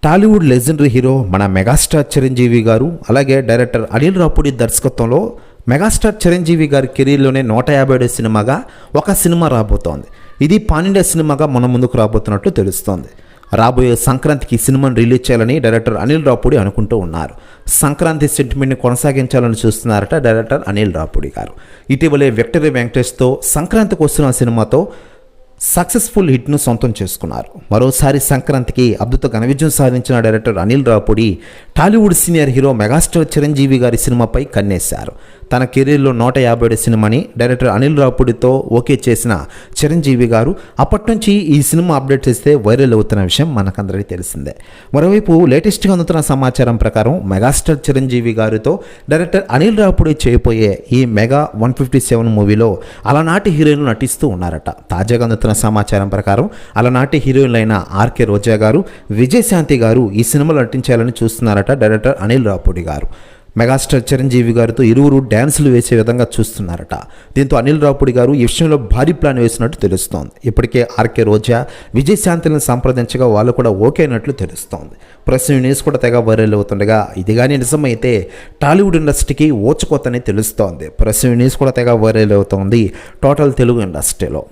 Tollywood legendary hero మన megastar Chiranjeevi గారు, అలాగే డైరెక్టర్ అనిల్ రావుపూడి దర్శకత్వంలో మెగాస్టార్ చిరంజీవి గారి కెరీర్లోనే 150 సినిమాగా ఒక సినిమా రాబోతోంది. ఇది పాన్ ఇండియా సినిమాగా మన ముందుకు రాబోతున్నట్లు తెలుస్తోంది. రాబోయే సంక్రాంతికి ఈ సినిమాను రిలీజ్ చేయాలని డైరెక్టర్ అనిల్ రావుపూడి అనుకుంటూ ఉన్నారు. సంక్రాంతి సెంటిమెంట్ని కొనసాగించాలని చూస్తున్నారట డైరెక్టర్ అనిల్ రావుపూడి గారు. ఇటీవలే విక్టరీ వెంకటేష్తో సంక్రాంతికి వస్తున్న సినిమాతో సక్సెస్ఫుల్ హిట్ను సొంతం చేసుకున్నారు. మరోసారి సంక్రాంతికి అద్భుత ఘన విజయం సాధించిన director Anil Ravipudi Tollywood senior hero megastar Chiranjeevi గారి సినిమాపై కన్నేశారు. తన కెరీర్లో 150 సినిమాని డైరెక్టర్ అనిల్ రావుపూడితో ఓకే చేసిన చిరంజీవి గారు అప్పటి నుంచి ఈ సినిమా అప్డేట్ చేస్తే వైరల్ అవుతున్న విషయం మనకందరికీ తెలిసిందే. మరోవైపు లేటెస్ట్గా అందుతున్న సమాచారం ప్రకారం మెగాస్టార్ చిరంజీవి గారితో డైరెక్టర్ అనిల్ రావుపూడి చేయబోయే ఈ మెగా 157 మూవీలో అలనాటి హీరోయిన్లు నటిస్తూ ఉన్నారట. తాజాగా అందుతున్న సమాచారం ప్రకారం అలనాటి హీరోయిన్లైన ఆర్కే రోజా గారు, విజయశాంతి గారు ఈ సినిమాలో నటించాలని చూస్తున్నారట డైరెక్టర్ అనిల్ రావుపూడి గారు. మెగాస్టార్ చిరంజీవి గారితో ఇరువురు డ్యాన్సులు వేసే విధంగా చూస్తున్నారట. దీంతో అనిల్ రావుపూడి గారు ఈ విషయంలో భారీ ప్లాన్ వేసినట్టు తెలుస్తోంది. ఇప్పటికే ఆర్కే రోజా, విజయశాంతిని సంప్రదించగా వాళ్ళు కూడా ఓకే అయినట్లు తెలుస్తోంది. ప్రస్తుతం న్యూస్ కూడా తెగ వైరల్ అవుతుండగా ఇది కానీ నిజమైతే టాలీవుడ్ ఇండస్ట్రీకి ఓచుకోతని తెలుస్తోంది. ప్రస్తుతం న్యూస్ కూడా తెగ వైరల్ అవుతోంది టోటల్ తెలుగు ఇండస్ట్రీలో.